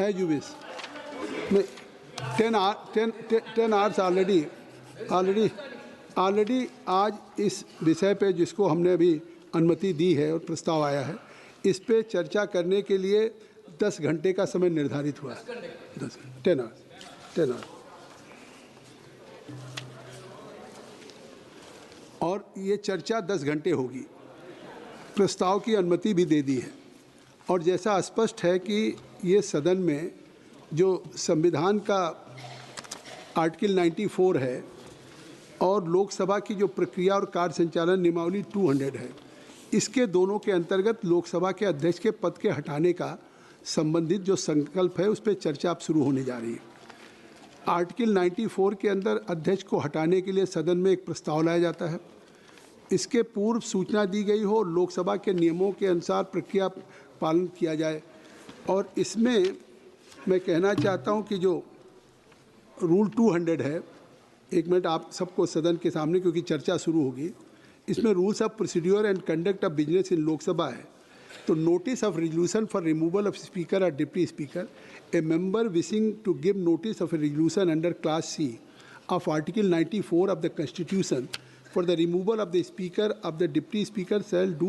As you wish. 10 hours already आज इस विषय पे जिसको हमने अभी अनुमति दी है और प्रस्ताव आया है, इस पे चर्चा करने के लिए 10 घंटे का समय निर्धारित हुआ है। 10 आवर्स और ये चर्चा 10 घंटे होगी। प्रस्ताव की अनुमति भी दे दी है और जैसा स्पष्ट है कि ये सदन में जो संविधान का आर्टिकल 94 है और लोकसभा की जो प्रक्रिया और कार्य संचालन नियमावली 200 है, इसके दोनों के अंतर्गत लोकसभा के अध्यक्ष के पद के हटाने का संबंधित जो संकल्प है उस पर चर्चा अब शुरू होने जा रही है। आर्टिकल 94 के अंदर अध्यक्ष को हटाने के लिए सदन में एक प्रस्ताव लाया जाता है। इसके पूर्व सूचना दी गई हो, लोकसभा के नियमों के अनुसार प्रक्रिया पालन किया जाए। और इसमें मैं कहना चाहता हूं कि जो रूल 200 है, एक मिनट आप सबको सदन के सामने, क्योंकि चर्चा शुरू होगी, इसमें rules of procedure and conduct of business in Lok Sabha है। तो notice of resolution for removal of speaker और deputy speaker, a member wishing to give notice of a resolution under clause C of article 94 of the constitution for the removal of the speaker of the deputy speaker shall do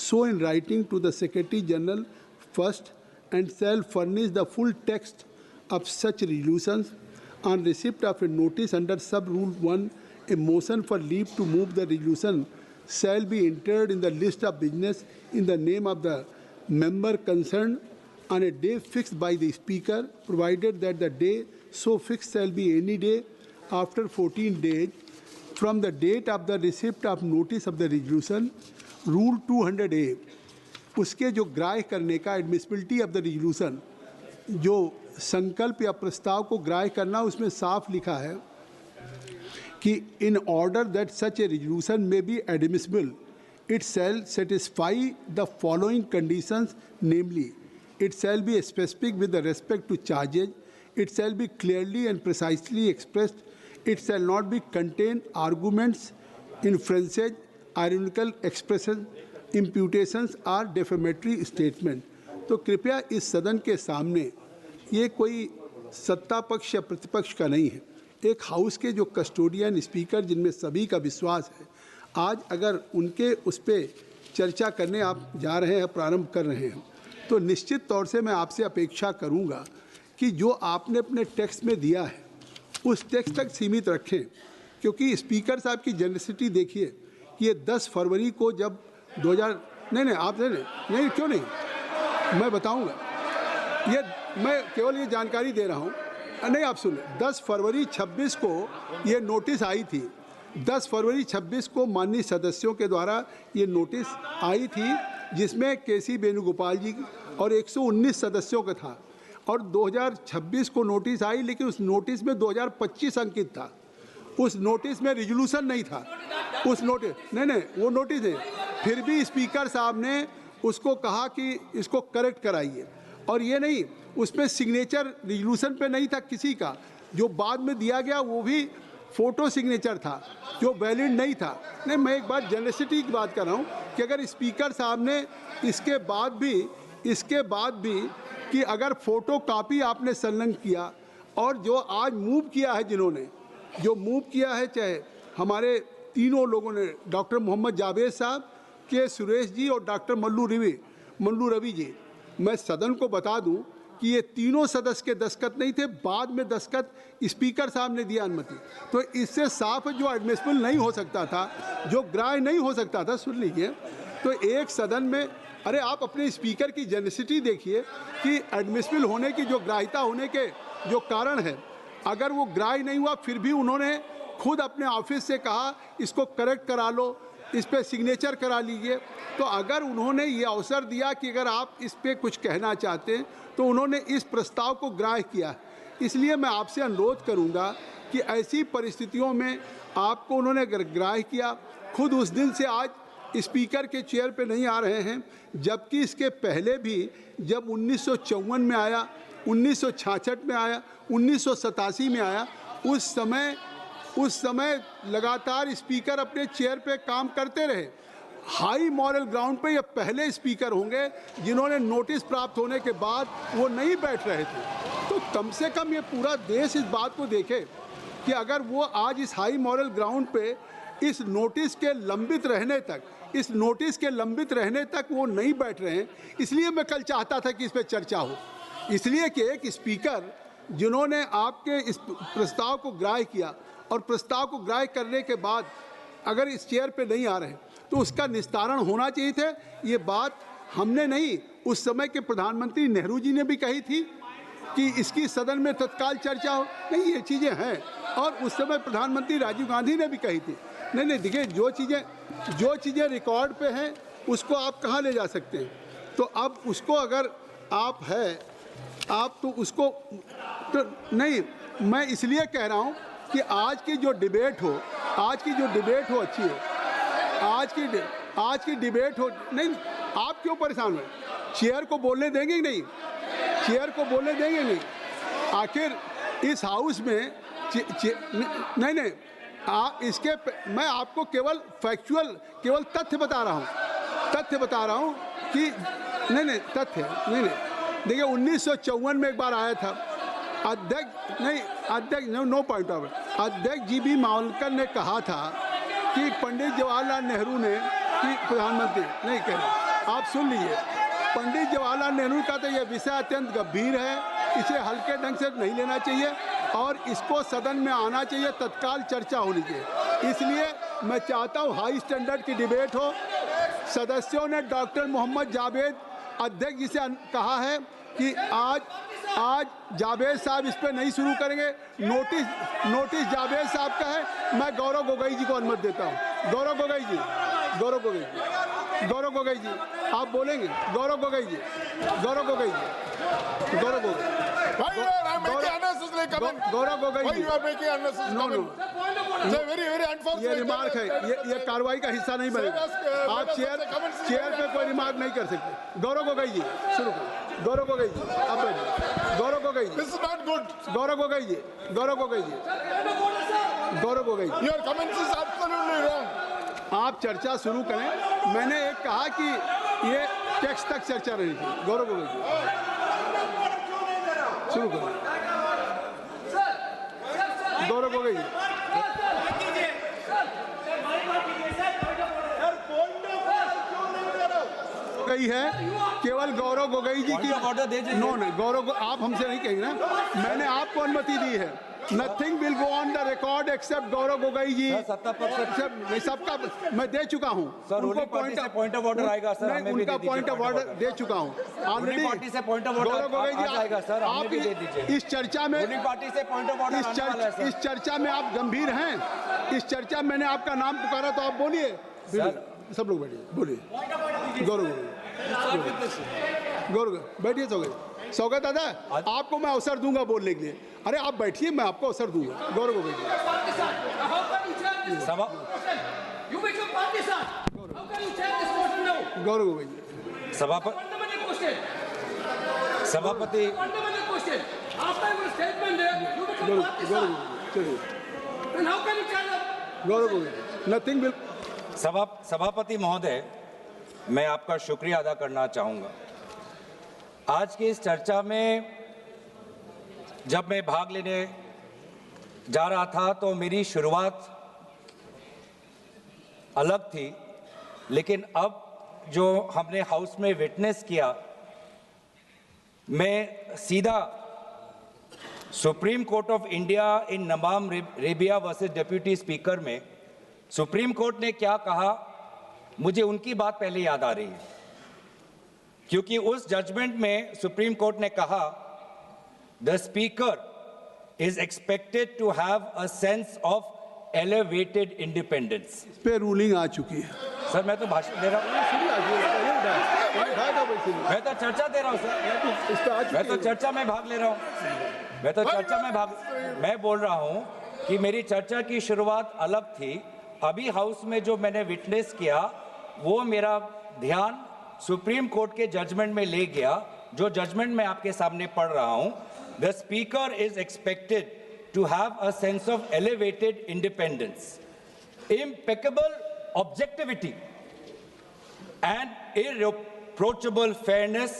so in writing to the Secretary General first and shall furnish the full text of such resolutions on receipt of a notice under sub rule 1. A motion for leave to move the resolution shall be entered in the list of business in the name of the member concerned on a day fixed by the speaker, provided that the day so fixed shall be any day after 14 days from the date of the receipt of notice of the resolution. Rule 200A, उसके जो ग्राह्य करने का admissibility of the resolution, जो संकल्प या प्रस्ताव को ग्राह्य करना, उसमें साफ लिखा है कि in order that such a resolution may be admissible it shall satisfy the following conditions, namely it shall be specific with the respect to charges, it shall be clearly and precisely expressed, it shall not be contain arguments, inferences, ironical expressions, imputations or defamatory statement। तो कृपया इस सदन के सामने, ये कोई सत्ता पक्ष या प्रतिपक्ष का नहीं है, एक हाउस के जो कस्टोडियन स्पीकर जिनमें सभी का विश्वास है, आज अगर उनके उस पर चर्चा करने आप जा रहे हैं, प्रारंभ कर रहे हैं, तो निश्चित तौर से मैं आपसे अपेक्षा करूंगा कि जो आपने अपने टेक्स्ट में दिया है उस टेक्स्ट तक सीमित रखें, क्योंकि स्पीकर साहब की जेनरसिटी देखिए कि ये 10 फरवरी को जब 2000 नहीं आप नहीं क्यों नहीं, मैं बताऊंगा, ये मैं केवल ये जानकारी दे रहा हूँ, नहीं आप सुने, 10 फरवरी 26 को ये नोटिस आई थी, 10 फरवरी 26 को माननीय सदस्यों के द्वारा ये नोटिस आई थी, जिसमें केसी वेणुगोपाल जी और 119 सदस्यों का था, और 2026 को नोटिस आई, लेकिन उस नोटिस में 2025 अंकित था, उस नोटिस में रिजोल्यूशन नहीं था, उस नोटिस नहीं वो नोटिस है, फिर भी स्पीकर साहब ने उसको कहा कि इसको करेक्ट कराइए, और ये नहीं उसमें सिग्नेचर रिजोल्यूशन पे नहीं था किसी का, जो बाद में दिया गया वो भी फोटो सिग्नेचर था जो वैलिड नहीं था। नहीं, मैं एक बार जेनरसिटी की बात कर रहा हूँ कि अगर स्पीकर साहब ने इसके बाद भी कि अगर फ़ोटो कापी आपने संलग्न किया, और जो आज मूव किया है, जिन्होंने जो मूव किया है, चाहे हमारे तीनों लोगों ने, डॉक्टर मोहम्मद जावेद साहब, के सुरेश जी और डॉक्टर मल्लू रवि जी, मैं सदन को बता दूं कि ये तीनों सदस्य के दस्तखत नहीं थे, बाद में दस्तखत स्पीकर साहब ने दिया अनुमति। तो इससे साफ जो एडमिसिबल नहीं हो सकता था, जो ग्राह्य नहीं हो सकता था, सुन लीजिए, तो एक सदन में, अरे आप अपने स्पीकर की जेनरसिटी देखिए कि एडमिसिबल होने की जो ग्राह्यता होने के जो कारण है, अगर वो ग्राह्य नहीं हुआ फिर भी उन्होंने खुद अपने ऑफिस से कहा इसको करेक्ट करा लो, इस पर सिग्नेचर करा लीजिए। तो अगर उन्होंने ये अवसर दिया कि अगर आप इस पर कुछ कहना चाहते हैं, तो उन्होंने इस प्रस्ताव को ग्राह्य किया। इसलिए मैं आपसे अनुरोध करूंगा कि ऐसी परिस्थितियों में आपको उन्होंने अगर ग्राह्य किया, खुद उस दिन से आज स्पीकर के चेयर पे नहीं आ रहे हैं, जबकि इसके पहले भी जब 1954 में आया, 1966 में आया, 1987 में आया, उस समय लगातार स्पीकर अपने चेयर पे काम करते रहे, हाई मॉरल ग्राउंड पे ये पहले स्पीकर होंगे जिन्होंने नोटिस प्राप्त होने के बाद वो नहीं बैठ रहे थे। तो कम से कम ये पूरा देश इस बात को देखे कि अगर वो आज इस हाई मॉरल ग्राउंड पे इस नोटिस के लंबित रहने तक वो नहीं बैठ रहे हैं, इसलिए मैं कल चाहता था कि इस पर चर्चा हो। इसलिए कि एक स्पीकर जिन्होंने आपके इस प्रस्ताव को ग्राह्य किया और प्रस्ताव को ग्राह्य करने के बाद अगर इस चेयर पे नहीं आ रहे तो उसका निस्तारण होना चाहिए थे। ये बात हमने नहीं, उस समय के प्रधानमंत्री नेहरू जी ने भी कही थी कि इसकी सदन में तत्काल चर्चा हो। नहीं, ये चीज़ें हैं, और उस समय प्रधानमंत्री राजीव गांधी ने भी कही थी। नहीं, देखिए, जो चीज़ें रिकॉर्ड पे हैं उसको आप कहाँ ले जा सकते हैं। तो अब उसको अगर आप तो उसको तो नहीं, मैं इसलिए कह रहा हूँ कि आज की जो डिबेट हो अच्छी हो। आज की डिबेट हो। नहीं, आप क्यों परेशान हो? चेयर को बोलने देंगे नहीं? आखिर इस हाउस में नहीं, मैं आपको केवल तथ्य बता रहा हूँ कि नहीं, देखिए 1954 में एक बार आया था अध्यक्ष नो पॉइंट ऑफ अध्यक्ष जी.बी. मावलकर ने कहा था कि पंडित जवाहरलाल नेहरू ने कि प्रधानमंत्री नहीं कह रहे, आप सुन लीजिए। पंडित जवाहरलाल नेहरू का तो यह विषय अत्यंत गंभीर है, इसे हल्के ढंग से नहीं लेना चाहिए और इसको सदन में आना चाहिए, तत्काल चर्चा होनी चाहिए। इसलिए मैं चाहता हूँ हाई स्टैंडर्ड की डिबेट हो। सदस्यों ने डॉक्टर मोहम्मद जावेद अध्यक्ष जी से कहा है कि आज जावेद साहब इस पर नहीं शुरू करेंगे। नोटिस जावेद साहब का है। मैं गौरव गोगोई जी को अनुमति देता हूँ। गौरव गोगोई जी आप बोलेंगे। गौरव गोगोई जी गौरव गोगोई ये रिमार्क है, ये कार्रवाई का हिस्सा नहीं बनेगा। आप चेयर पे कोई रिमार्क नहीं कर सकते। गौरव गोगोई जी शुरू करो। गौरव गोगोई जी अब बैठिए। Gaurav Gogoi ji, this is not good. Gaurav Gogoi ji your comments is absolutely wrong. आप चर्चा शुरू करें। मैंने एक कहा कि ये टेक्स्ट तक चर्चा रही थी। गौरव गोगोई जी शुरू करो। गौरव गोगोई जी गई है केवल गौरव गोगोई जी की गौरव आप हमसे नहीं कहेंगे ना। मैंने आपको अनुमति दी है। Nothing will go on the record except Gaurav Gogoi ji. सबका मैं दे चुका हूँ। उनको पॉइंट ऑफ ऑर्डर आएगा सर। मैं उनका पॉइंट ऑफ ऑर्डर दे चुका हूँ ऑलरेडी। गौरव गोगोई जी आप इस चर्चा में इस चर्चा में आप गंभीर हैं। इस चर्चा में मैंने आपका नाम पुकारा तो आप बोलिए। सब लोग बैठिए, बोलिए। गौरव बैठिए। सौगत दादा आपको मैं अवसर दूंगा बोलने के लिए। अरे आप बैठिए, मैं आपको अवसर दूंगा। गौरव गोगोई जी गौरव गोगोई जी सभापति गौरव गोगोई नथिंग विल। सभापति महोदय, मैं आपका शुक्रिया अदा करना चाहूँगा। आज की इस चर्चा में जब मैं भाग लेने जा रहा था तो मेरी शुरुआत अलग थी, लेकिन अब जो हमने हाउस में विटनेस किया, मैं सीधा supreme court of India in नमाम रेबिया वर्सेस डिप्टी स्पीकर में सुप्रीम कोर्ट ने क्या कहा, मुझे उनकी बात पहले याद आ रही है, क्योंकि उस जजमेंट में सुप्रीम कोर्ट ने कहा the speaker is expected to have a sense of elevated independence. इस पे रूलिंग आ चुकी है सर। मैं तो भाषण दे रहा हूँ, मैं तो चर्चा दे रहा हूँ सर। मैं तो चर्चा में भाग ले रहा हूँ। मैं बोल रहा हूँ कि मेरी चर्चा की शुरुआत अलग थी। अभी हाउस में जो मैंने विटनेस किया वो मेरा ध्यान सुप्रीम कोर्ट के जजमेंट में ले गया, जो जजमेंट मैं आपके सामने पढ़ रहा हूं। The speaker is expected to have a sense of elevated independence, impeccable objectivity and irreproachable fairness,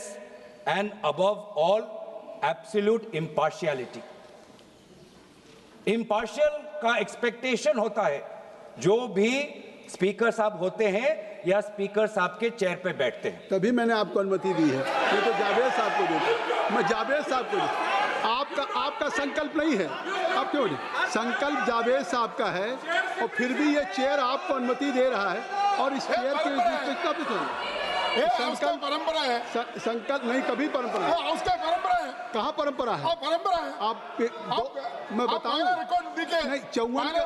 and above all, absolute impartiality. Impartial का एक्सपेक्टेशन होता है जो भी स्पीकर साहब होते हैं या स्पीकर साहब के चेयर पे बैठते हैं। तभी मैंने आपको अनुमति दी है, ये तो जावेद साहब को देता, मैं जावेद साहब को देता। आपका संकल्प नहीं है, आप क्यों नहीं? संकल्प जावेद साहब का है और फिर भी ये चेयर आपको अनुमति दे रहा है और इस चेयर के संकल्प परंपरा है। संकल्प नहीं, कभी परंपरा है, उसका परंपरा है। कहाँ परंपरा है? परंपरा है। मैं बताऊं नहीं, 94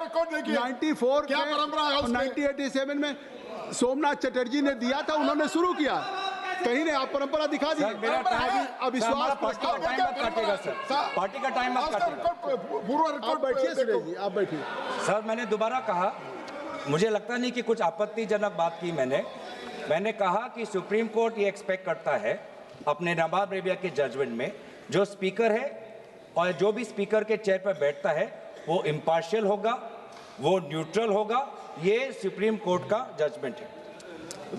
94 क्या परंपरा है? 1987 में सोमनाथ चटर्जी ने दिया था, उन्होंने शुरू किया, कहीं ने आप परंपरा दिखा दी। अविश्वास प्रस्ताव टाइम मत काटेगा सर, पार्टी का टाइम मत काटेगा। आप बैठिए सुरेश जी, आप बैठिए। सर मैंने दोबारा कहा, मुझे लगता नहीं कि कुछ आपत्तिजनक बात की मैंने कहा कि सुप्रीम कोर्ट ये एक्सपेक्ट करता है अपने नवाब रेबिया के जजमेंट में, जो स्पीकर है और जो भी स्पीकर के चेयर पर बैठता है वो इम्पार्शियल होगा, वो न्यूट्रल होगा। ये सुप्रीम कोर्ट का जजमेंट है।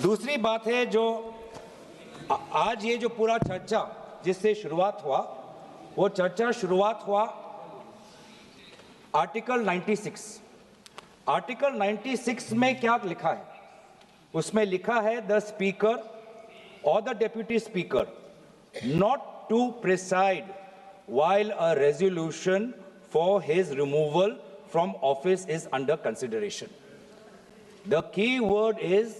दूसरी बात है, जो आज ये जो पूरा चर्चा जिससे शुरुआत हुआ, वो चर्चा शुरुआत हुआ आर्टिकल 96। आर्टिकल 96 में क्या लिखा है? उसमें लिखा है द स्पीकर और the deputy speaker not to preside while a resolution for his removal from office is under consideration. The key word is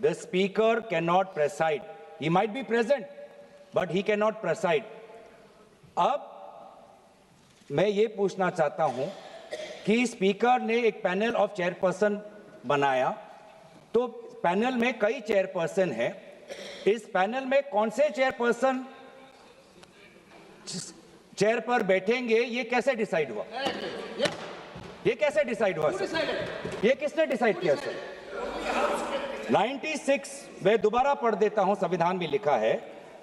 the speaker cannot preside. He might be present, but he cannot preside. अब मैं ये पूछना चाहता हूं कि speaker ने एक panel of chairperson बनाया, तो पैनल में कई चेयरपर्सन हैं। इस पैनल में कौन से चेयरपर्सन चेयर पर बैठेंगे, ये कैसे डिसाइड हुआ? ये कैसे डिसाइड हुआ सर? ये किसने डिसाइड किया सर? 96 मैं दोबारा पढ़ देता हूं, संविधान में लिखा है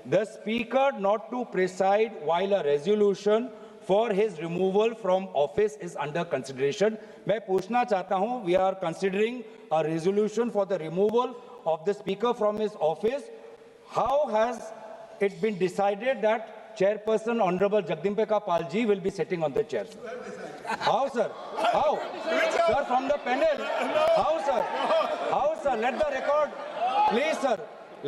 the speaker not to preside while a resolution for his removal from office is under consideration. मैं पूछना चाहता हूं, we are considering a resolution for the removal of the speaker from his office. How has it been decided that Chairperson Honorable Jagdambika Pal ji will be sitting on the chair? How, sir? How? Sir, from the panel. How, sir? How, sir? Let the record, please, sir.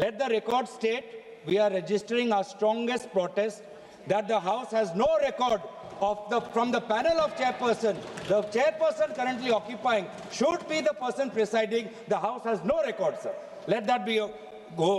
Let the record state we are registering our strongest protest that the House has no record of from the panel of chairperson. The chairperson currently occupying should be the person presiding. The House has no record, sir. Let that be a go.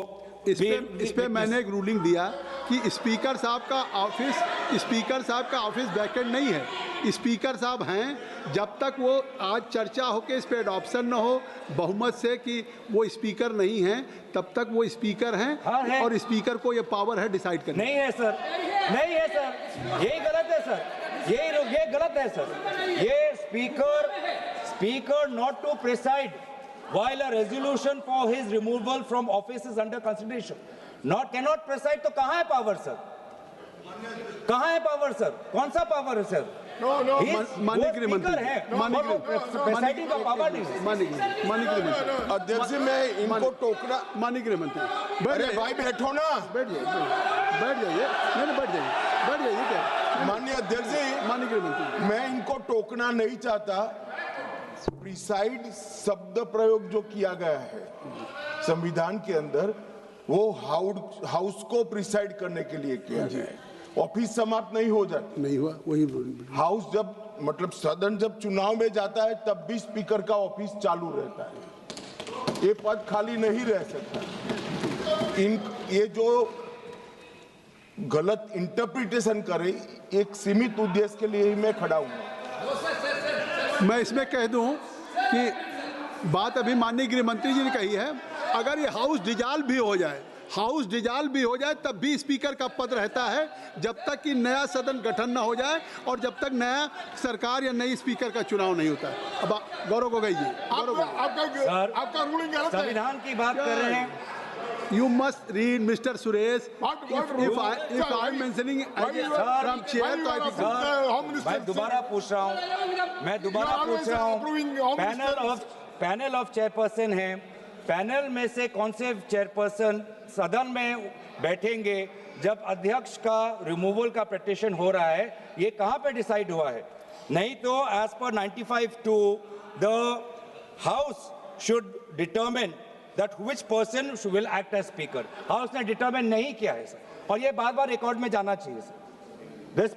इस पे मैंने एक ruling दिया कि speaker साहब का office vacant नहीं है। स्पीकर साहब हैं, जब तक वो आज चर्चा हो के इस पे एडॉप्शन न हो बहुमत से कि वो स्पीकर नहीं हैं, तब तक वो स्पीकर हैं। हाँ है। और स्पीकर को ये पावर है डिसाइड करने। नहीं है सर, नहीं है सर, यही गलत है सर, ये गलत है सर। ये speaker not to preside while a resolution for his removal from office is under consideration. Cannot preside, तो कहाँ है पावर सर? कहाँ है पावर सर? कौन सा पावर है सर? माननीय गृहमंत्री है, प्रेसाइडिंग का पावर नहीं है। माननीय गृहमंत्री अध्यक्ष जी, मैं इनको टोकना। माननीय गृहमंत्री अरे भाई बैठो ना, बैठ जाइए, नहीं बैठ जाइए क्या? माननीय अध्यक्ष जी, माननीय गृहमंत्री, मैं इनको टोकना नहीं चाहता। प्रिसाइड शब्द प्रयोग जो किया गया है संविधान के अंदर, वो हाउस को प्रिसाइड करने के लिए किया गया है। ऑफिस समाप्त नहीं हो जाता, नहीं हुआ वही। हाउस जब मतलब सदन जब चुनाव में जाता है तब भी स्पीकर का ऑफिस चालू रहता है, ये पद खाली नहीं रह सकता। ये जो गलत इंटरप्रिटेशन करे, एक सीमित उद्देश्य के लिए ही मैं खड़ा हूं। मैं इसमें कह दूं कि बात अभी माननीय गृह मंत्री जी ने कही है, अगर ये हाउस डिजॉल्व भी हो जाए तब भी स्पीकर का पद रहता है, जब तक कि नया सदन गठन न हो जाए और जब तक नया सरकार या नई स्पीकर का चुनाव नहीं होता है। अब गौरव गोगोई जी, आपका रूलिंग गलत है। संविधान की बात कर रहे हैं। You must read, Mr. Suresh. If I'm mentioning from chair, तो I think मैं दोबारा पूछ रहा हूँ, पैनल ऑफ चेयरपर्सन हैं, पैनल में से कौन से चेयरपर्सन सदन में बैठेंगे जब अध्यक्ष का रिमूवल का पिटीशन हो रहा है, ये कहाँ पे डिसाइड हुआ है? नहीं तो as per 95(2) the house should determine that which person will act as speaker. House ने डिटरमिन नहीं किया है सर, और ये बार-बार रिकॉर्ड में जाना चाहिए sir. The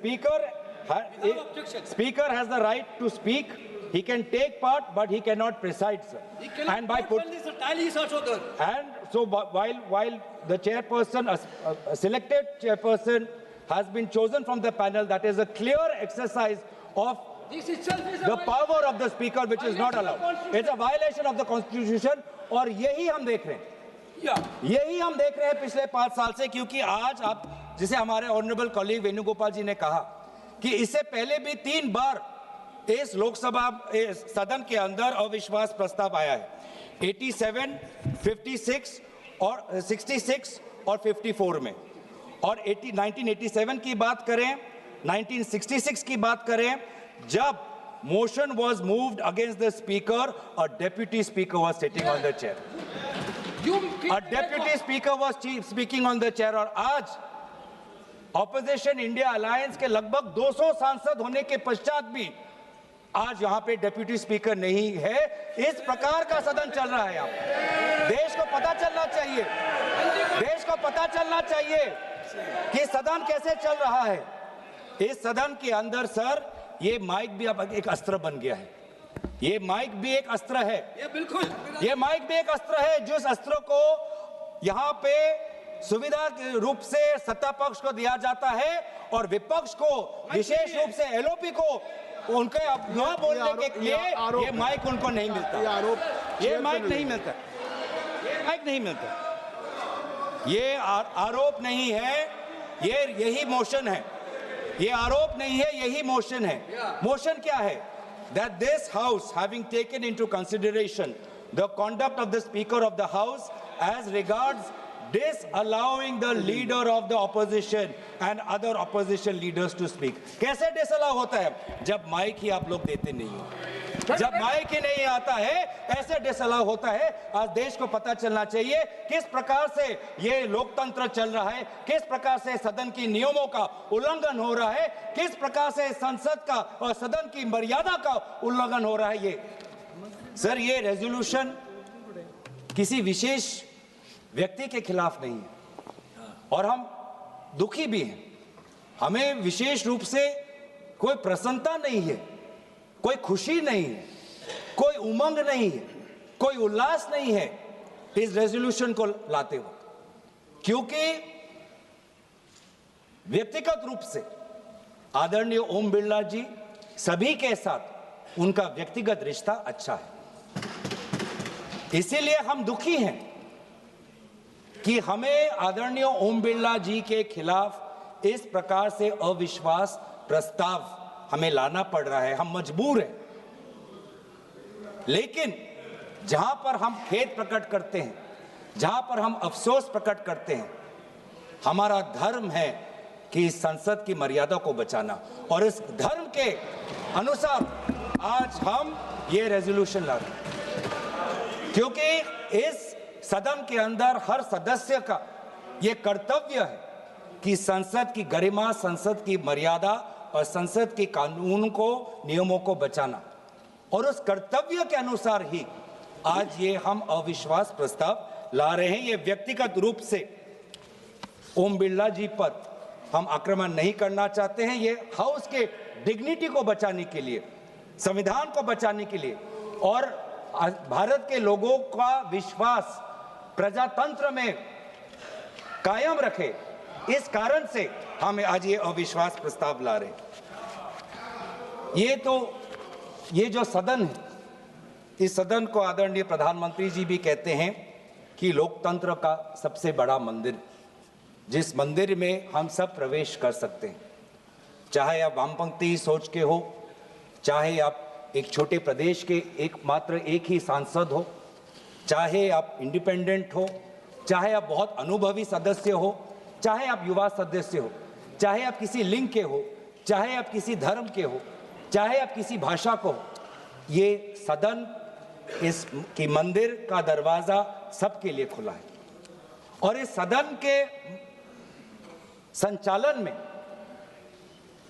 speaker has the right to speak. He can take part, but he cannot preside, sir. And by put, the tally is also there. and so while the chairperson, a selected chairperson, has been chosen from the panel, that is a clear exercise of This itself is the power of the speaker, which is not allowed. It's a violation of the constitution, और यही हम देख रहे हैं। यही हम देख रहे हैं पिछले 5 साल से, क्योंकि आज आप, जिसे हमारे ऑनरेबल कॉलीग वेणुगोपाल जी ने कहा कि इससे पहले भी 3 बार इस लोकसभा सदन के अंदर अविश्वास प्रस्ताव आया है, 87, 56 और 66 और 54 में। और 1987 की बात करें, 1966 की बात करें, जब motion was moved against the speaker, a deputy speaker was sitting on the chair, a deputy speaker was speaking on the chair। और आज ऑपोजिशन इंडिया अलायंस के लगभग 200 सांसद होने के पश्चात भी आज यहां पे डेप्यूटी स्पीकर नहीं है। इस प्रकार का सदन चल रहा है। यहाँ देश को पता चलना चाहिए, देश को पता चलना चाहिए कि सदन कैसे चल रहा है। इस सदन के अंदर सर ये माइक भी अब एक अस्त्र बन गया है। ये माइक भी एक अस्त्र है, ये बिल्कुल, ये माइक भी एक अस्त्र है, जिस अस्त्र को यहाँ पे सुविधा के रूप से सत्ता पक्ष को दिया जाता है और विपक्ष को, विशेष रूप से एलओपी को, उनके अपना बोलने के लिए ये माइक उनको नहीं मिलता। ये माइक नहीं मिलता, ये माइक नहीं मिलता। ये आरोप नहीं है, ये यही मोशन है। ये आरोप नहीं है, यही मोशन है। मोशन क्या है? That this house, having taken into consideration the conduct of the speaker of the house as regards disallowing the leader of the opposition and other opposition leaders to speak। कैसे disallow होता है? जब mic ही आप लोग देते नहीं हो, जब माइक ही नहीं आता है, ऐसे डिसअलाउ होता है। आज देश को पता चलना चाहिए किस प्रकार से ये लोकतंत्र चल रहा है, किस प्रकार से सदन की नियमों का उल्लंघन हो रहा है, किस प्रकार से संसद का और सदन की मर्यादा का उल्लंघन हो रहा है। ये सर, ये रेजोल्यूशन किसी विशेष व्यक्ति के खिलाफ नहीं है, और हम दुखी भी हैं। हमें विशेष रूप से कोई प्रसन्नता नहीं है, कोई खुशी नहीं है, कोई उमंग नहीं है, कोई उल्लास नहीं है इस रेजोल्यूशन को लाते हुए, क्योंकि व्यक्तिगत रूप से आदरणीय ओम बिरला जी सभी के साथ उनका व्यक्तिगत रिश्ता अच्छा है। इसीलिए हम दुखी हैं कि हमें आदरणीय ओम बिरला जी के खिलाफ इस प्रकार से अविश्वास प्रस्ताव हमें लाना पड़ रहा है। हम मजबूर हैं, लेकिन जहां पर हम खेद प्रकट करते हैं, जहां पर हम अफसोस प्रकट करते हैं, हमारा धर्म है कि संसद की मर्यादा को बचाना, और इस धर्म के अनुसार आज हम ये रेजोल्यूशन ला रहे हैं, क्योंकि इस सदन के अंदर हर सदस्य का ये कर्तव्य है कि संसद की गरिमा, संसद की मर्यादा और संसद के कानून को, नियमों को बचाना, और उस कर्तव्य के अनुसार ही आज ये हम अविश्वास प्रस्ताव ला रहे हैं। ये व्यक्तिगत रूप से ओम बिरला जी पर हम आक्रमण नहीं करना चाहते हैं। ये हाउस के डिग्निटी को बचाने के लिए, संविधान को बचाने के लिए, और भारत के लोगों का विश्वास प्रजातंत्र में कायम रखे, इस कारण से हम आज ये अविश्वास प्रस्ताव ला रहे हैं। ये जो सदन है, इस सदन को आदरणीय प्रधानमंत्री जी भी कहते हैं कि लोकतंत्र का सबसे बड़ा मंदिर, जिस मंदिर में हम सब प्रवेश कर सकते हैं, चाहे आप वामपंथी सोच के हो, चाहे आप एक छोटे प्रदेश के एकमात्र एक ही सांसद हो, चाहे आप इंडिपेंडेंट हो, चाहे आप बहुत अनुभवी सदस्य हो, चाहे आप युवा सदस्य हो, चाहे आप किसी लिंग के हो, चाहे आप किसी धर्म के हो, चाहे आप किसी भाषा को हो, ये सदन इस कि मंदिर का दरवाजा सबके लिए खुला है और इस सदन के संचालन में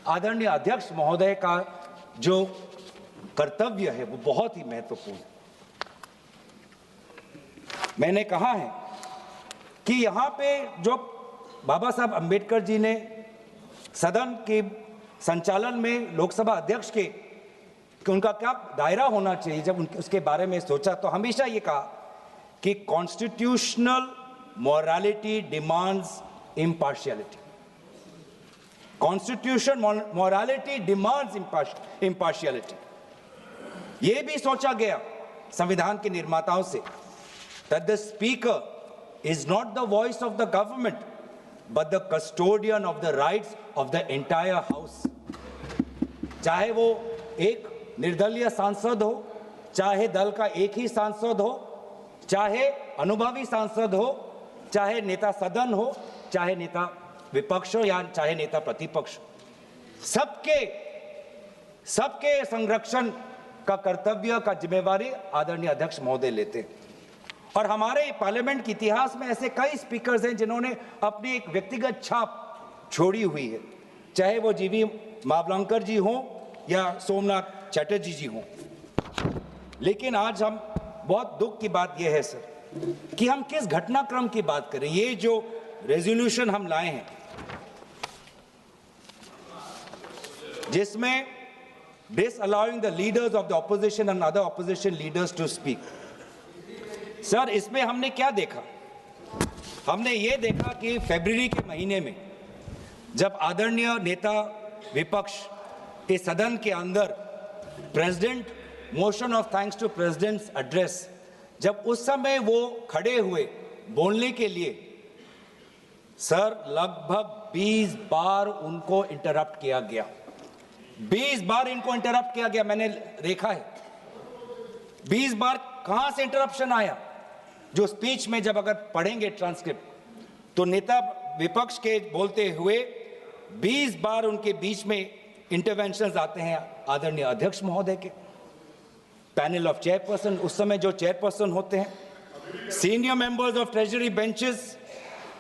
आदरणीय अध्यक्ष महोदय का जो कर्तव्य है वो बहुत ही महत्वपूर्ण है। मैंने कहा है कि यहाँ पे जो बाबा साहब अंबेडकर जी ने सदन के संचालन में लोकसभा अध्यक्ष के कि उनका क्या दायरा होना चाहिए, जब उसके बारे में सोचा तो हमेशा ये कहा कि constitutional morality demands impartiality. Constitution morality demands impartiality. ये भी सोचा गया संविधान के निर्माताओं से that the speaker is not the voice of the government but the custodian of the rights of the entire house। चाहे वो एक निर्दलीय सांसद हो, चाहे दल का एक ही सांसद हो, चाहे अनुभवी सांसद हो, चाहे नेता सदन हो, चाहे नेता विपक्ष हो या चाहे नेता प्रतिपक्ष, सबके संरक्षण का कर्तव्य का जिम्मेवारी आदरणीय अध्यक्ष महोदय लेते हैं। और हमारे पार्लियामेंट के इतिहास में ऐसे कई स्पीकर्स हैं जिन्होंने अपनी एक व्यक्तिगत छाप छोड़ी हुई है, चाहे वो जीवी मावलंकर जी हों या सोमनाथ चटर्जी जी हों। लेकिन आज हम बहुत दुख की बात यह है सर कि हम किस घटनाक्रम की बात करें। ये जो रेजोल्यूशन हम लाए हैं जिसमें disallowing the leaders of the opposition and other opposition leaders to speak, sir इसमें हमने क्या देखा? हमने ये देखा कि फरवरी के महीने में जब आदरणीय नेता विपक्ष के सदन के अंदर president motion of thanks to president's address, जब उस समय वो खड़े हुए बोलने के लिए, सर लगभग 20 बार उनको इंटरप्ट किया गया। 20 बार इनको इंटरप्ट किया गया, मैंने देखा है। 20 बार कहां से इंटरप्शन आया? जो स्पीच में जब अगर पढ़ेंगे ट्रांसक्रिप्ट तो नेता विपक्ष के बोलते हुए 20 बार उनके बीच में इंटरवेंशंस आते हैं आदरणीय अध्यक्ष महोदय के। पैनल ऑफ चेयरपर्सन, उस समय जो चेयरपर्सन होते हैं, senior members of treasury benches,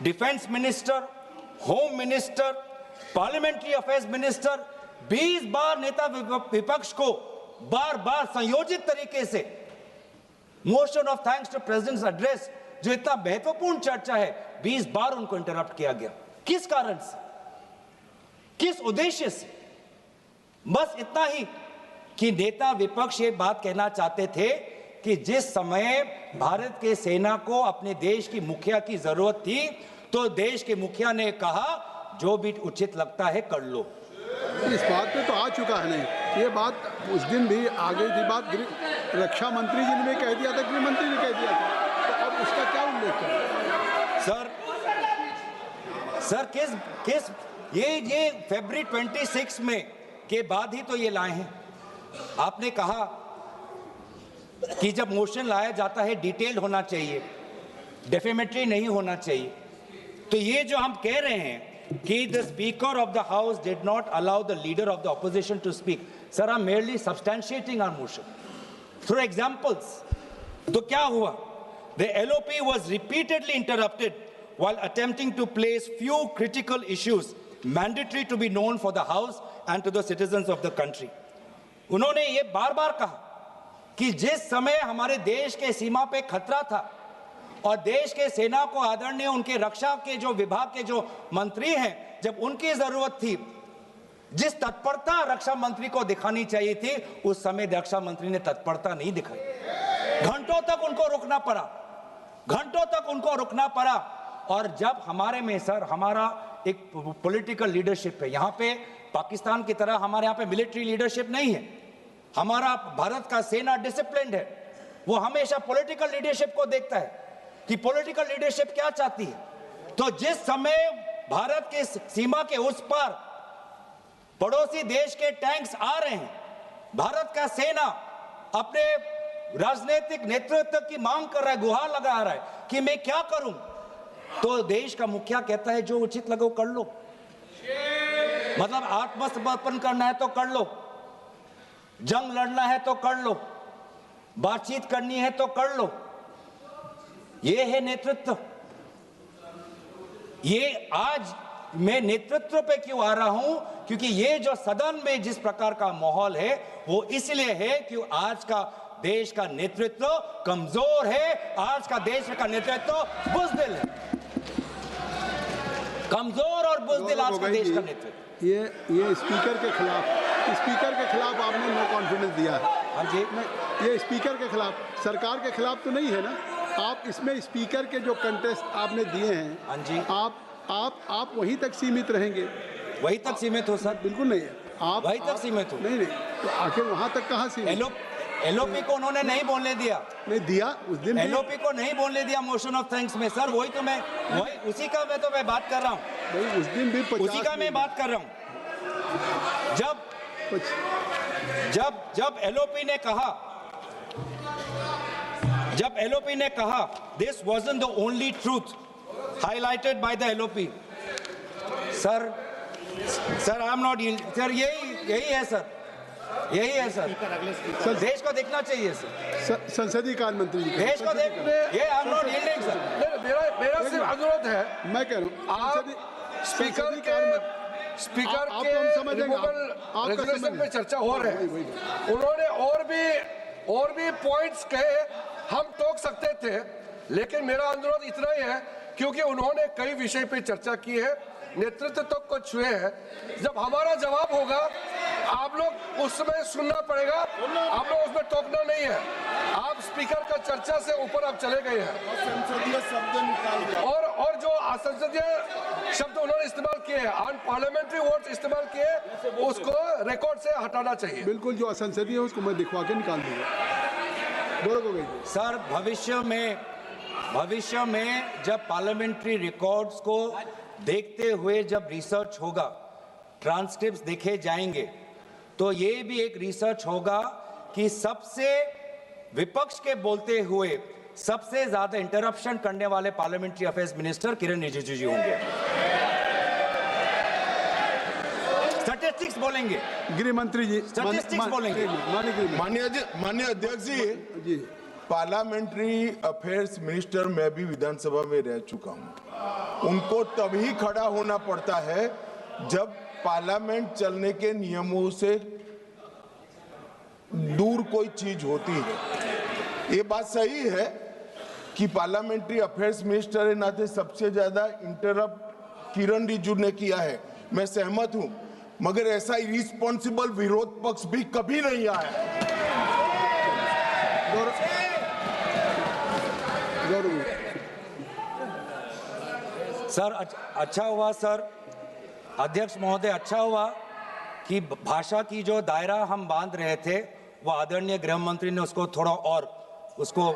defence minister, home minister, parliamentary affairs minister, 20 बार नेता विपक्ष को बार बार संयोजित तरीके से motion of thanks to president's address, जो इतना महत्वपूर्ण चर्चा है, 20 बार उनको इंटरप्ट किया गया। किस कारण से, किस उद्देश्य से? बस इतना ही कि नेता विपक्ष ये बात कहना चाहते थे कि जिस समय भारत के सेना को अपने देश की मुखिया की जरूरत थी तो देश के मुखिया ने कहा जो भी उचित लगता है कर लो। इस बात पे तो आ चुका है नहीं, ये बात उस दिन भी आ गई थी बात, रक्षा मंत्री जी ने भी कह दिया था, गृह मंत्री ने कह दिया था, तो अब उसका क्या उल्लेख करें? सर किस ये फरवरी 26 में के बाद ही तो ये लाए हैं। आपने कहा कि जब मोशन लाया जाता है डिटेल्ड होना चाहिए, डेफेमेटरी नहीं होना चाहिए। तो ये जो हम कह रहे हैं कि the speaker of the house did not allow the leader of the opposition to speak, sir, I'm merely substantiating our motion through examples। तो क्या हुआ? The LOP was repeatedly interrupted while attempting to place few critical issues mandatory to be known for the house and to the citizens of the country। उन्होंने ये बार बार कहा कि जिस समय हमारे देश के सीमा पे खतरा था और देश के सेना को आदरणीय उनके रक्षा के जो विभाग के जो मंत्री हैं, जब उनकी जरूरत थी, जिस तत्परता रक्षा मंत्री को दिखानी चाहिए थी, उस समय रक्षा मंत्री ने तत्परता नहीं दिखाई। घंटों तक उनको रुकना पड़ा। और जब हमारे में सर हमारा एक पॉलिटिकल लीडरशिप है, यहाँ पे पाकिस्तान की तरह हमारे यहाँ पे मिलिट्री लीडरशिप नहीं है। हमारा भारत का सेना डिसिप्लिन्ड है, वो हमेशा पॉलिटिकल लीडरशिप को देखता है कि पॉलिटिकल लीडरशिप क्या चाहती है। तो जिस समय भारत के सीमा के उस पार पड़ोसी देश के टैंक्स आ रहे हैं, भारत का सेना अपने राजनीतिक नेतृत्व की मांग कर रहा है, गुहार लगा रहा है कि मैं क्या करूं, तो देश का मुखिया कहता है जो उचित लगे कर लो। मतलब आत्मसमर्पण करना है तो कर लो, जंग लड़ना है तो कर लो, बातचीत करनी है तो कर लो। ये है नेतृत्व। ये आज मैं नेतृत्व पे क्यों आ रहा हूं, क्योंकि ये जो सदन में जिस प्रकार का माहौल है वो इसलिए है कि आज का देश का नेतृत्व कमजोर है। आज का देश का नेतृत्व बुज़दिल है, कमजोर और बुज़दिल आज का देश का नेतृत्व। ये स्पीकर के खिलाफ आपने नो कॉन्फिडेंस दिया है। हाँ जी, ये स्पीकर के खिलाफ, सरकार के खिलाफ तो नहीं है ना। आप इसमें स्पीकर के जो कंटेस्ट आपने दिए हैं, हाँ जी, आप वहीं तक सीमित रहेंगे। वहीं तक सीमित हो सर? बिल्कुल नहीं है, आप वहीं तक सीमित हो। नहीं, तो आखिर वहां तक कहाँ सीमित? एलओपी को उन्होंने नहीं बोलने दिया, नहीं दिया उस दिन। एलओपी को नहीं बोलने दिया मोशन ऑफ थैंक्स में सर। वही उसी का मैं बात कर रहा हूँ। भाई उस दिन भी उसी का मैं बात कर रहा हूँ। जब एलओपी ने कहा this wasn't the only truth highlighted by the LOP. Sir I am not, sir यही है सर, यही है सर। देश को देखना चाहिए सर। संसदीय कार्य मंत्री जी, देश को देख, ये I am not yielding sir. मेरा सिर्फ अनुरोध है, मैं कह रहा हूँ आप स्पीकर के रेजोल्यूशन पे चर्चा हो रहे हैं। उन्होंने और भी पॉइंट्स कहे, हम टोक सकते थे, लेकिन मेरा अनुरोध इतना ही है क्योंकि उन्होंने कई विषय पे चर्चा की है, नेतृत्व तक को छुए हैं। जब हमारा जवाब होगा आप लोग उसमें सुनना पड़ेगा, आप लोग उसमें टोकना नहीं है। आप स्पीकर का चर्चा से ऊपर आप चले गए हैं संसदीय शब्द निकाल दिया। और जो असंसदीय शब्द उन्होंने इस्तेमाल किए हैं, अनपार्लियामेंट्री वर्ड्स इस्तेमाल किए, उसको रिकॉर्ड से हटाना चाहिए। बिल्कुल, जो असंसदीय है उसको मैं दिखवा के निकाल दूंगा। सर भविष्य में जब पार्लियामेंट्री रिकॉर्ड्स को देखते हुए जब रिसर्च होगा, ट्रांसक्रिप्ट्स देखे जाएंगे, तो ये भी एक रिसर्च होगा कि सबसे विपक्ष के बोलते हुए सबसे ज्यादा इंटरप्शन करने वाले पार्लियामेंट्री अफेयर्स मिनिस्टर किरण रिजिजू जी होंगे। स्टैटिस्टिक्स बोलेंगे, गृह मंत्री जी स्टैटिस्टिक्स बोलेंगे। माननीय अध्यक्ष जी, पार्लियामेंट्री अफेयर्स मिनिस्टर मैं भी विधानसभा में रह चुका हूं। उनको तभी खड़ा होना पड़ता है जब पार्लियामेंट चलने के नियमों से दूर कोई चीज होती है। ये बात सही है कि पार्लियामेंट्री अफेयर्स मिनिस्टर के नाते सबसे ज्यादा इंटरप्ट किरण रिजिजू ने किया है, मैं सहमत हूं, मगर ऐसा इरिस्पॉन्सिबल विरोध पक्ष भी कभी नहीं आया। सर अच्छा हुआ सर, अध्यक्ष महोदय, अच्छा हुआ कि भाषा की जो दायरा हम बांध रहे थे वो आदरणीय गृह मंत्री ने उसको थोड़ा और उसको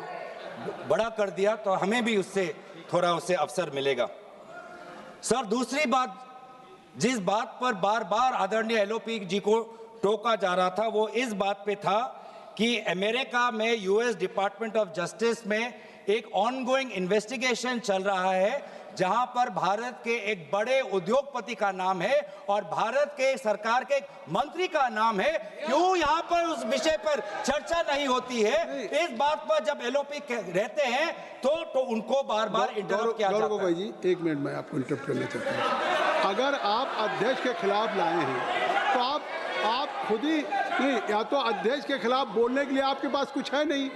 बड़ा कर दिया, तो हमें भी उससे थोड़ा अवसर मिलेगा। सर दूसरी बात, जिस बात पर बार बार आदरणीय एलओपी जी को टोका जा रहा था वो इस बात पे था कि अमेरिका में यूएस डिपार्टमेंट ऑफ जस्टिस में एक ऑनगोइंग इन्वेस्टिगेशन चल रहा है जहां पर भारत के एक बड़े उद्योगपति का नाम है और भारत के सरकार के मंत्री का नाम है। क्यों यहां पर उस विषय पर चर्चा नहीं होती है? इस बात पर जब एलओपी रहते हैं तो उनको बार बार इंटरप्ट किया जाता है। भाई जी, एक मिनट मैं आपको इंटरप्ट करना चाहता हूं। अगर आप अध्यक्ष के खिलाफ लाए हैं तो आप खुद ही नहीं, या तो अध्यक्ष के खिलाफ बोलने के लिए आपके पास कुछ है नहीं।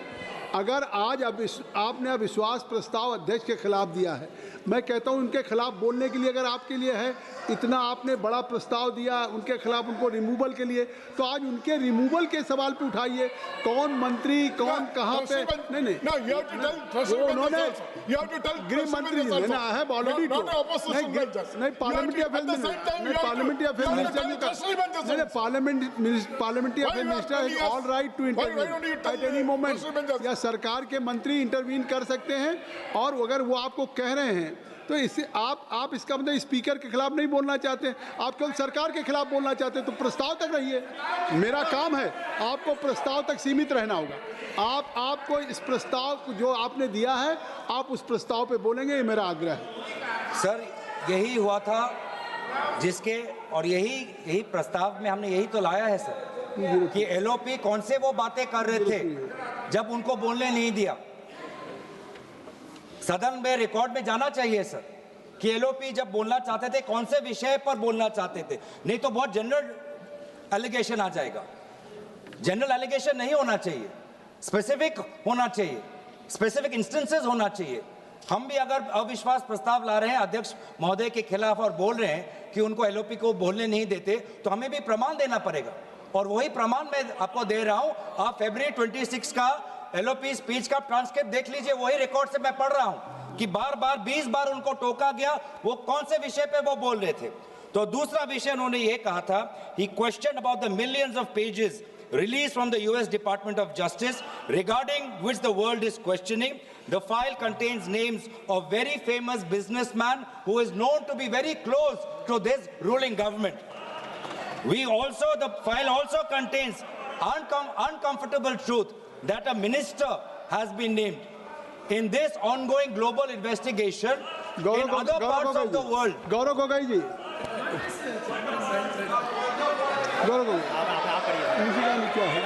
अगर आज आपने अविश्वास प्रस्ताव अध्यक्ष के खिलाफ दिया है, मैं कहता हूं उनके खिलाफ बोलने के लिए अगर आपके लिए है, इतना आपने बड़ा प्रस्ताव दिया उनके खिलाफ, उनको रिमूवल के लिए, तो आज उनके रिमूवल के सवाल पे उठाइए। कौन मंत्री कौन कहां पे, नहीं उन्होंने गृह मंत्री है ऑलरेडी, नहीं parliamentary affair minister is all right to intervene at any moment, या सरकार के मंत्री इंटरवीन कर सकते हैं। और अगर वो आपको कह रहे हैं तो इससे आप इसका मतलब स्पीकर के खिलाफ नहीं बोलना चाहते, आप केवल सरकार के खिलाफ बोलना चाहते हैं, तो प्रस्ताव तक रहिए। मेरा काम है, आपको प्रस्ताव तक सीमित रहना होगा। आपको इस प्रस्ताव जो आपने दिया है आप उस प्रस्ताव पे बोलेंगे, ये मेरा आग्रह है। सर यही हुआ था जिसके, और यही प्रस्ताव में हमने यही तो लाया है सर। कि एलओपी कौन से वो बातें कर रहे थे जब उनको बोलने नहीं दिया। सदन में रिकॉर्ड में जाना चाहिए सर कि एलओपी जब बोलना चाहते थे कौन से विषय पर बोलना चाहते थे, नहीं तो बहुत जनरल एलिगेशन आ जाएगा। जनरल एलिगेशन नहीं होना चाहिए, स्पेसिफिक होना चाहिए, स्पेसिफिक इंस्टेंसेस होना चाहिए। हम भी अगर अविश्वास प्रस्ताव ला रहे हैं अध्यक्ष महोदय के खिलाफ और बोल रहे हैं कि उनको एलओपी को बोलने नहीं देते, तो हमें भी प्रमाण देना पड़ेगा, और वही प्रमाण मैं आपको दे रहा हूं। आप फरवरी 26 का एलओपी स्पीच का ट्रांसक्रिप्ट देख लीजिए, वही रिकॉर्ड से मैं पढ़ रहा हूं कि बार बार 20 बार उनको टोका गया, वो कौन से विषय पे वो बोल रहे थे। तो दूसरा विषय उन्होंने ये कहा था, he question about the millions of pages released from the US Department of Justice, regarding which the world is questioning. The file contains names of very famous businessman who is known to be very close to this ruling government. The file also contains uncomfortable truth that a minister has been named in this ongoing global investigation in other parts of the world. गौरव गोगोई जी, गौरव गोगोई, क्या है?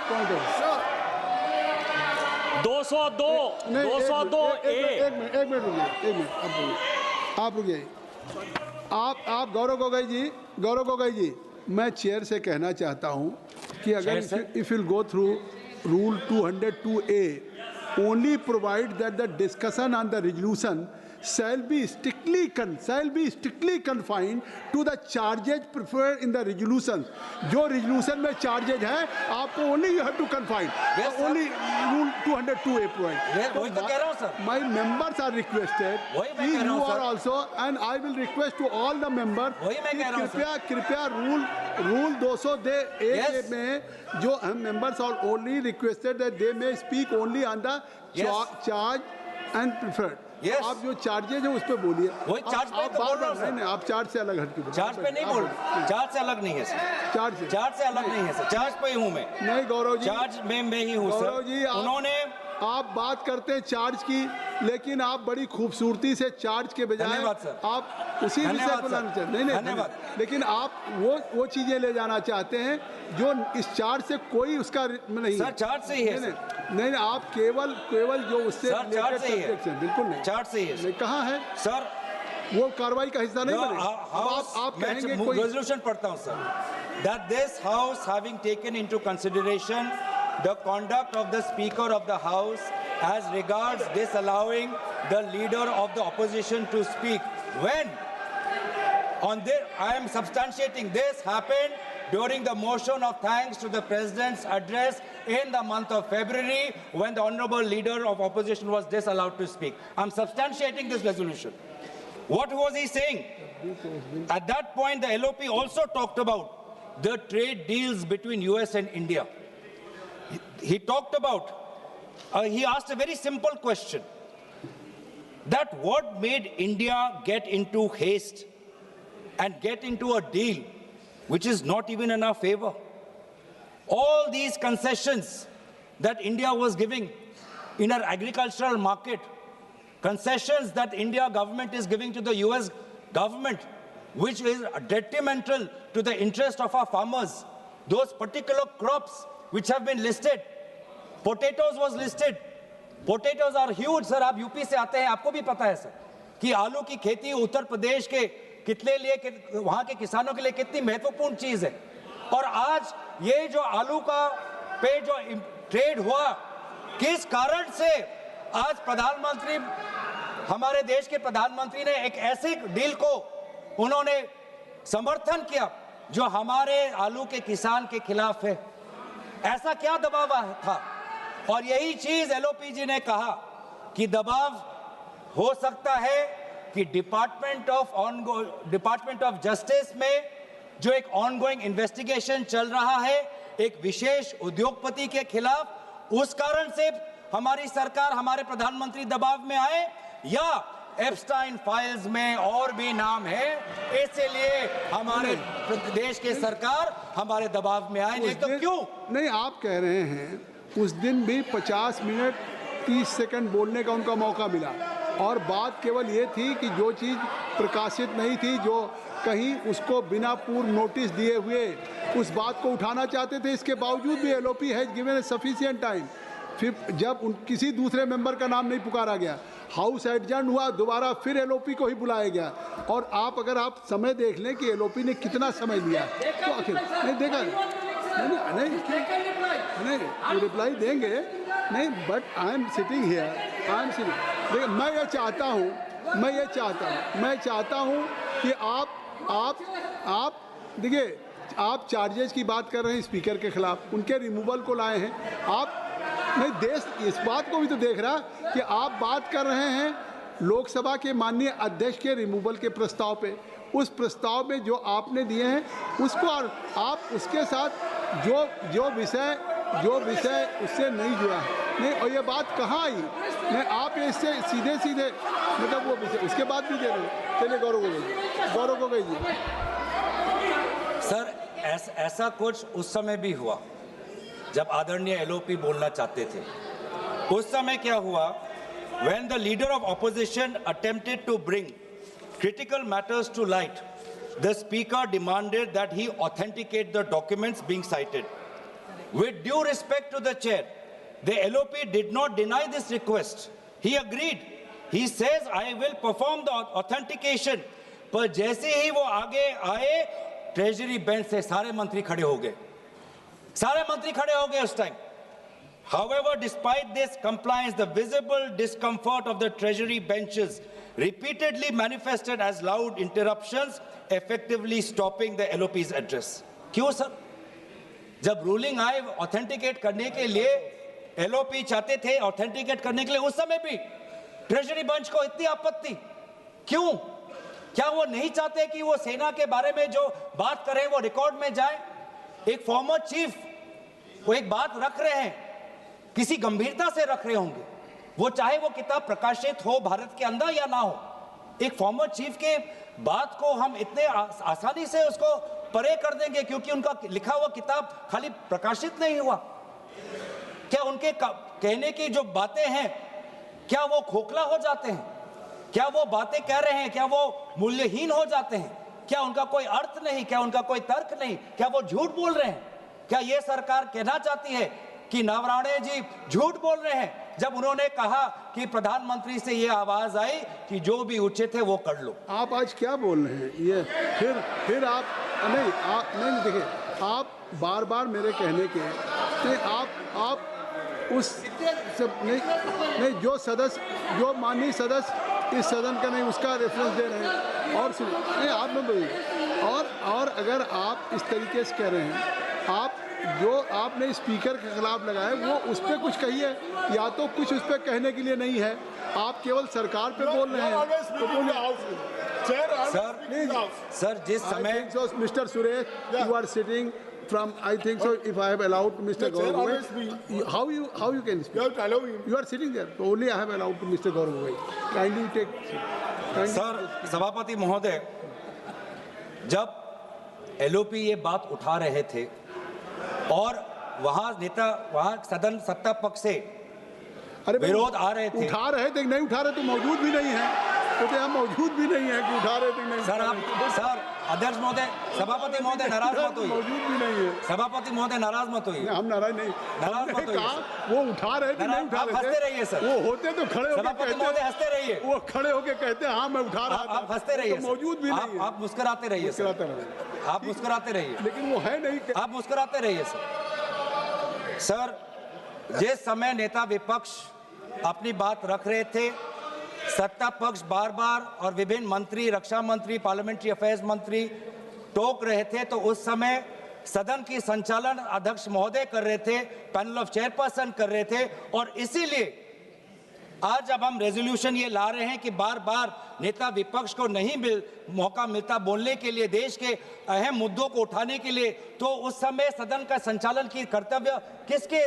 Point है। 202 एक minute रुकिए, आप रुकिए। आप गौरव गोगोई जी, मैं chair से कहना चाहता हूं कि अगर if will go through rule 202A, only provide that the discussion on the resolution shall be strictly confined to the charges preferred in the resolution. जो resolution में charges हैं, आपको only you have to confine. Yes, only rule 202A provide. वही तो कह रहा हूं sir. My members are requested. वही मैं कह रहा हूं You are sir. also, and I will request to all the members वही मैं कह रहा हूं सर। कृपया रूल 202A में जो हम members are only requested that they may speak only on the charge and preferred. Yes. आप जो चार्जेज है उस पे बोलिए। वही चार्ज पे तो बोल रहा हूं सर। नहीं, आप चार्ज से अलग हटके चार्ज पे नहीं बोल, चार्ज से अलग नहीं है सर, चार्ज से अलग नहीं है सर, चार्ज पे ही हूं मैं। नहीं गौरव जी, चार्ज में मैं ही हूं गौरव सर। जी, उन्होंने आप बात करते हैं चार्ज की, लेकिन आप बड़ी खूबसूरती से चार्ज के बजाय धन्यवाद सर। आप उसी विषय धन्यवाद को लाना सर। चाहते हैं। नहीं धन्यवाद। लेकिन आप वो चीजें ले जाना चाहते हैं जो इस चार्ज से कोई उसका नहीं सर, है। चार्ज से ही है सर। नहीं, आप केवल जो उससे सर, चार्ज से ही है। बिल्कुल नहीं, चार्ज से ही है नहीं, कहाँ है सर? वो कार्रवाई का हिस्सा नहीं बने। आप मैं कहेंगे कोई रेजोल्यूशन पढ़ता हूं sir, that this house having taken into consideration the conduct of the speaker of the house as regards disallowing the leader of the opposition to speak when on this, I am substantiating this happened during the motion of thanks to the president's address in the month of February when the honorable leader of opposition was disallowed to speak. I'm substantiating this resolution. What was he saying? At that point, the LOP also talked about the trade deals between US and India. He talked about, he asked a very simple question, that what made India get into haste and get into a deal which is not even in our favor? All these concessions that India was giving in our agricultural market, concessions that India government is giving to the US government, which is detrimental to the interest of our farmers. Those particular crops which have been listed, potatoes was listed. Potatoes are huge, sir. आप UP से आते हैं, आपको भी पता है sir कि आलू की खेती उत्तर प्रदेश के कितने लिए, वहां के किसानों के लिए कितनी महत्वपूर्ण चीज है। और आज ये जो आलू का पे जो ट्रेड हुआ, किस कारण से आज प्रधानमंत्री, हमारे देश के प्रधानमंत्री ने एक ऐसे डील को उन्होंने समर्थन किया जो हमारे आलू के किसान के खिलाफ है? ऐसा क्या दबाव था? और यही चीज एलओपी जी ने कहा कि दबाव हो सकता है कि डिपार्टमेंट ऑफ जस्टिस में जो एक ऑनगोइंग इन्वेस्टिगेशन चल रहा है एक विशेष उद्योगपति के खिलाफ, उस कारण से हमारी सरकार, हमारे प्रधानमंत्री दबाव में आए, या एप्स्टाइन फाइल्स में और भी नाम है, इसलिए हमारे देश के सरकार हमारे दबाव में आए, नहीं तो क्यों? नहीं, आप कह रहे हैं उस दिन भी 50 मिनट 30 सेकंड बोलने का उनका मौका मिला, और बात केवल ये थी कि जो चीज़ प्रकाशित नहीं थी, जो कहीं उसको बिना पूर्व नोटिस दिए हुए उस बात को उठाना चाहते थे। इसके बावजूद भी LOP has given A sufficient time. फिर जब किसी दूसरे मेंबर का नाम नहीं पुकारा गया, हाउस एडजर्न हुआ, दोबारा फिर एलओपी को ही बुलाया गया। और आप अगर आप समय देख लें कि एलओपी ने कितना समय लिया, तो आखिर नहीं देखा, नहीं रिप्लाई देंगे नहीं, but I am sitting here, I am sitting. देखिए मैं ये चाहता हूँ कि आप देखिए, आप चार्जेस की बात कर रहे हैं स्पीकर के खिलाफ, उनके रिमूवल को लाए हैं आप। नहीं, देश इस बात को भी तो देख रहा कि आप बात कर रहे हैं लोकसभा के माननीय अध्यक्ष के रिमूवल के प्रस्ताव पे। उस प्रस्ताव में जो आपने दिए हैं उसको, और आप उसके साथ जो विषय उससे नहीं जुड़ा है, नहीं। और ये बात कहाँ आई? नहीं, आप इससे सीधे मतलब वो विषय उसके बाद भी दे रहे हैं। चलिए गौरव गोगोई जी। सर ऐसा कुछ उस समय भी हुआ जब आदरणीय एलओपी बोलना चाहते थे। उस समय क्या हुआ? When the leader of opposition attempted to bring critical matters to light, the speaker demanded that he authenticate the documents being cited. With due respect to the chair, the LOP did not deny this request. He agreed. He says, I will perform the authentication. पर जैसे ही वो आगे आए, treasury bench से सारे मंत्री खड़े हो गए उस time. However, despite this compliance, the visible discomfort of the treasury benches repeatedly manifested as loud interruptions, effectively stopping the LOP's address. क्यों सर? जब रूलिंग आए ऑथेंटिकेट करने के लिए, एलओपी चाहते थे ऑथेंटिकेट करने के लिए, उस समय भी ट्रेजरी बेंच को इतनी आपत्ति क्यों? क्या वो नहीं चाहते कि वो सेना के बारे में जो बात करें वो रिकॉर्ड में जाए? एक फॉर्मर चीफ वो एक बात रख रहे हैं, किसी गंभीरता से रख रहे होंगे, वो चाहे वो किताब प्रकाशित हो भारत के अंदर या ना हो। एक फॉर्मर चीफ के बात को हम इतने आसानी से उसको परे कर देंगे क्योंकि उनका लिखा हुआ किताब खाली प्रकाशित नहीं हुआ? क्या उनके कहने की जो बातें हैं, क्या वो खोखला हो जाते हैं? क्या वो बातें कह रहे हैं, क्या वो मूल्यहीन हो जाते हैं? क्या उनका कोई अर्थ नहीं? क्या उनका कोई तर्क नहीं? क्या वो झूठ बोल रहे हैं? क्या ये सरकार कहना चाहती है कि नवराणे जी झूठ बोल रहे हैं जब उन्होंने कहा कि प्रधानमंत्री से ये आवाज आई कि जो भी उचित है वो कर लो? आप आज क्या बोल रहे हैं? ये फिर आप नहीं देखिए, आप बार बार मेरे कहने के नहीं, आप उस सब नहीं जो सदस्य, जो माननीय सदस्य इस सदन का नहीं, उसका रेफरेंस दे रहे हैं। और सुनिए, नहीं आप में बोलिए। और अगर आप इस तरीके से कह रहे हैं, आप जो आपने स्पीकर के खिलाफ लगाए वो उस पर कुछ कहिए, या तो कुछ उस पर कहने के लिए नहीं है, आप केवल सरकार पे बोल रहे हैं तो बोलिए। सर जिस समय mister Suresh, you are sitting from, I think so, if I have allowed to Mr. Gaurav, how you can speak? You are sitting there, so only I have allowed to Mr. Gaurav. Kindly take. Sir सभापति महोदय, जब LOP ये बात उठा रहे थे और वहाँ सदन सत्ता पक्ष से विरोध आ रहे थे, उठा रहे थे नहीं उठा रहे तो मौजूद भी नहीं है, तो हम मौजूद भी नहीं है कि उठा रहे थे नहीं। सर अध्यक्ष महोदय, सभापति महोदय नाराज मत होइए। मौजूद भी नहीं है सभापति महोदय नाराज मत होइए। हम नाराज नहीं होइए। वो उठा रहे थे नहीं उठा रहे थे। हंसते रहिए सर। वो होते तो खड़े होकर सभापति महोदय हंसते रहिए। वो खड़े होकर कहते हाँ मैं उठा रहा था। आप हंसते रहिए। मौजूद भी नहीं। आप मुस्कुराते रहिए। आप मुस्कुराते रहिए। लेकिन वो है नहीं। आप मुस्कुराते रहिए सर। जिस समय नेता विपक्ष अपनी बात रख रहे थे, सत्ता पक्ष बार बार और विभिन्न मंत्री, रक्षा मंत्री, पार्लियामेंट्री अफेयर्स मंत्री टोक रहे थे, तो उस समय सदन की संचालन अध्यक्ष महोदय कर रहे थे, पैनल ऑफ चेयरपर्सन कर रहे थे। और इसीलिए आज जब हम रेजोल्यूशन ये ला रहे हैं कि बार बार नेता विपक्ष को नहीं मौका मिलता बोलने के लिए, देश के अहम मुद्दों को उठाने के लिए, तो उस समय सदन का संचालन की कर्तव्य किसके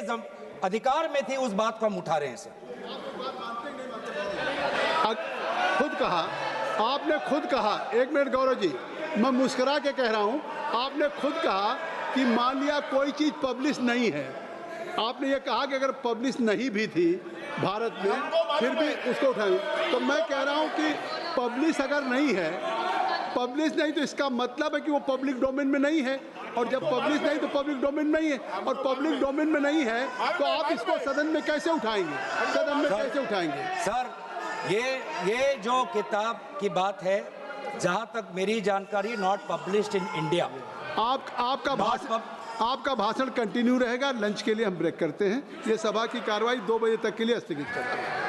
अधिकार में थी, उस बात को हम उठा रहे हैं सर। खुद कहा, आपने खुद कहा, एक मिनट गौरव जी, मैं मुस्कुरा के कह रहा हूं, आपने खुद कहा कि मान लिया कोई चीज पब्लिश नहीं है, आपने ये कहा कि अगर पब्लिश नहीं भी थी भारत में फिर भी उसको उठाएं। तो मैं कह रहा हूं कि पब्लिश अगर नहीं है पब्लिश नहीं तो इसका मतलब है कि वो पब्लिक डोमेन में नहीं है, और जब पब्लिश नहीं तो पब्लिक डोमेन में नहीं है, और पब्लिक डोमेन में नहीं है तो आप इसको सदन में कैसे उठाएंगे? सदन में कैसे उठाएंगे? सर, ये जो किताब की बात है, जहां तक मेरी जानकारी, नॉट पब्लिश्ड इन इंडिया। आपका भाषण कंटिन्यू रहेगा। लंच के लिए हम ब्रेक करते हैं। ये सभा की कार्रवाई 2 बजे तक के लिए स्थगित करते हैं।